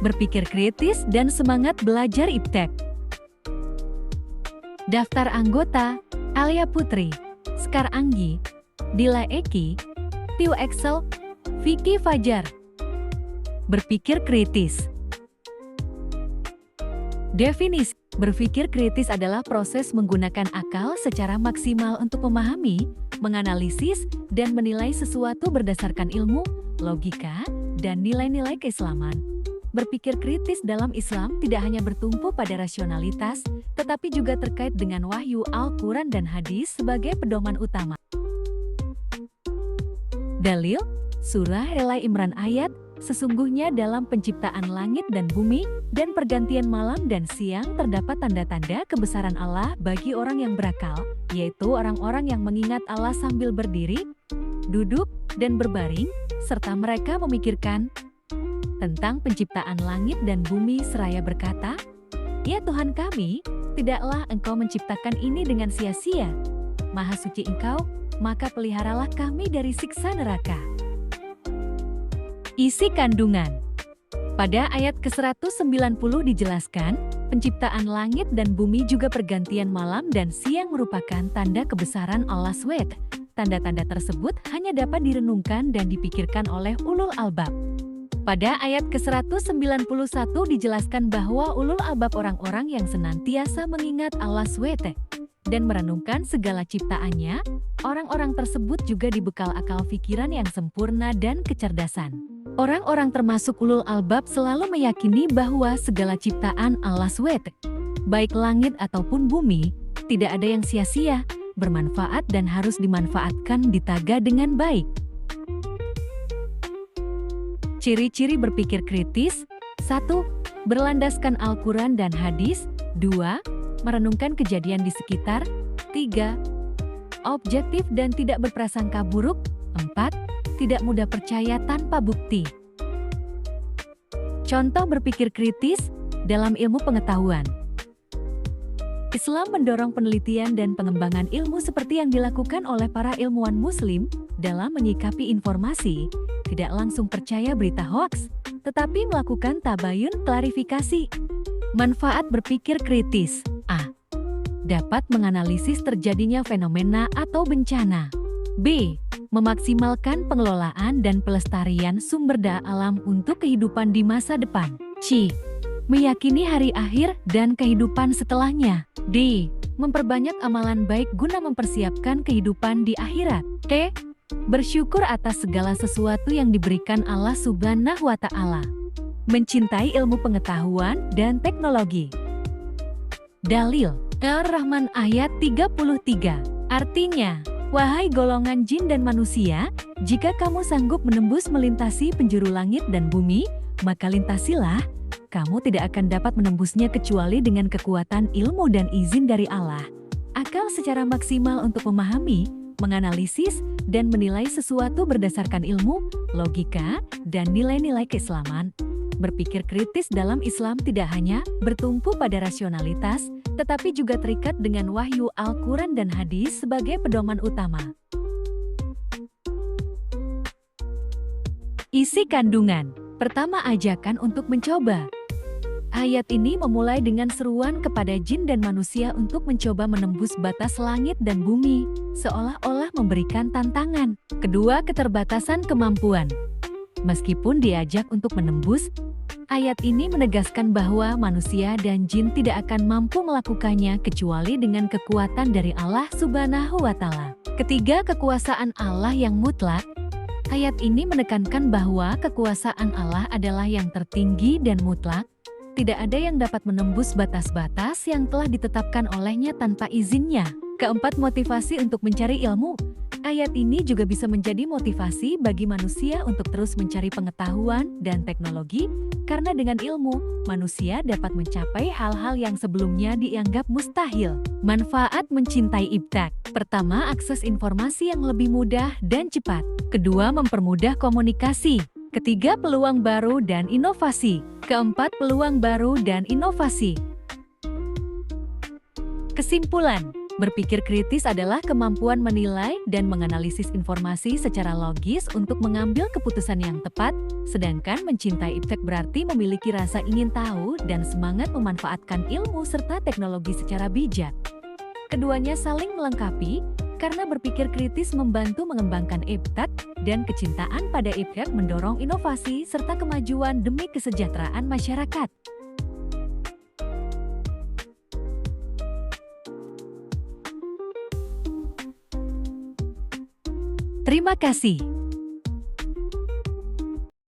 berpikir kritis dan semangat belajar iptek. Daftar anggota: Alia Putri, Sekar Anggi, Dila Eki, Tiu Excel, Vicky Fajar. Berpikir kritis. Definisi: berpikir kritis adalah proses menggunakan akal secara maksimal untuk memahami, menganalisis, dan menilai sesuatu berdasarkan ilmu, logika, dan nilai-nilai keislaman. Berpikir kritis dalam Islam tidak hanya bertumpu pada rasionalitas, tetapi juga terkait dengan wahyu Al-Quran dan hadis sebagai pedoman utama. Dalil: Surah Al Imran ayat, "Sesungguhnya dalam penciptaan langit dan bumi, dan pergantian malam dan siang terdapat tanda-tanda kebesaran Allah bagi orang yang berakal, yaitu orang-orang yang mengingat Allah sambil berdiri, duduk, dan berbaring, serta mereka memikirkan tentang penciptaan langit dan bumi seraya berkata, Ya Tuhan kami, tidaklah Engkau menciptakan ini dengan sia-sia. Maha suci Engkau, maka peliharalah kami dari siksa neraka." Isi kandungan. Pada ayat ke-190 dijelaskan, penciptaan langit dan bumi juga pergantian malam dan siang merupakan tanda kebesaran Allah SWT. Tanda-tanda tersebut hanya dapat direnungkan dan dipikirkan oleh ulul albab. Pada ayat ke-191 dijelaskan bahwa ulul albab orang-orang yang senantiasa mengingat Allah SWT dan merenungkan segala ciptaannya. Orang-orang tersebut juga dibekal akal pikiran yang sempurna dan kecerdasan. Orang-orang termasuk ulul albab selalu meyakini bahwa segala ciptaan Allah SWT, baik langit ataupun bumi, tidak ada yang sia-sia, bermanfaat dan harus dimanfaatkan ditaga dengan baik. Ciri-ciri berpikir kritis: 1. Berlandaskan Al-Quran dan hadis. 2. Merenungkan kejadian di sekitar. 3. Objektif dan tidak berprasangka buruk. 4. Tidak mudah percaya tanpa bukti. Contoh berpikir kritis dalam ilmu pengetahuan. Islam mendorong penelitian dan pengembangan ilmu seperti yang dilakukan oleh para ilmuwan muslim dalam menyikapi informasi, tidak langsung percaya berita hoaks, tetapi melakukan tabayun klarifikasi. Manfaat berpikir kritis: A. Dapat menganalisis terjadinya fenomena atau bencana. B. Memaksimalkan pengelolaan dan pelestarian sumber daya alam untuk kehidupan di masa depan. C. Meyakini hari akhir dan kehidupan setelahnya. D. Memperbanyak amalan baik guna mempersiapkan kehidupan di akhirat. T. Bersyukur atas segala sesuatu yang diberikan Allah Subhanahu wa Ta'ala. Mencintai ilmu pengetahuan dan teknologi. Dalil: Ar-Rahman ayat 33. Artinya, wahai golongan jin dan manusia, jika kamu sanggup menembus melintasi penjuru langit dan bumi, maka lintasilah. Kamu tidak akan dapat menembusnya kecuali dengan kekuatan ilmu dan izin dari Allah. Akal secara maksimal untuk memahami, menganalisis, dan menilai sesuatu berdasarkan ilmu, logika, dan nilai-nilai keislaman. Berpikir kritis dalam Islam tidak hanya bertumpu pada rasionalitas, tetapi juga terikat dengan wahyu Al-Quran dan hadis sebagai pedoman utama. Isi kandungan. Pertama, ajakan untuk mencoba. Ayat ini memulai dengan seruan kepada jin dan manusia untuk mencoba menembus batas langit dan bumi, seolah-olah memberikan tantangan. Kedua, keterbatasan kemampuan. Meskipun diajak untuk menembus, ayat ini menegaskan bahwa manusia dan jin tidak akan mampu melakukannya kecuali dengan kekuatan dari Allah Subhanahu wa Ta'ala. Ketiga, kekuasaan Allah yang mutlak. Ayat ini menekankan bahwa kekuasaan Allah adalah yang tertinggi dan mutlak. Tidak ada yang dapat menembus batas-batas yang telah ditetapkan olehnya tanpa izinnya. Keempat, motivasi untuk mencari ilmu. Ayat ini juga bisa menjadi motivasi bagi manusia untuk terus mencari pengetahuan dan teknologi, karena dengan ilmu, manusia dapat mencapai hal-hal yang sebelumnya dianggap mustahil. Manfaat mencintai iptek. Pertama, akses informasi yang lebih mudah dan cepat. Kedua, mempermudah komunikasi. Ketiga, peluang baru dan inovasi. Keempat, peluang baru dan inovasi. Kesimpulan, Berpikir kritis adalah kemampuan menilai dan menganalisis informasi secara logis untuk mengambil keputusan yang tepat, sedangkan mencintai iptek berarti memiliki rasa ingin tahu dan semangat memanfaatkan ilmu serta teknologi secara bijak. Keduanya saling melengkapi, karena berpikir kritis membantu mengembangkan iptek dan kecintaan pada iptek mendorong inovasi serta kemajuan demi kesejahteraan masyarakat. Terima kasih.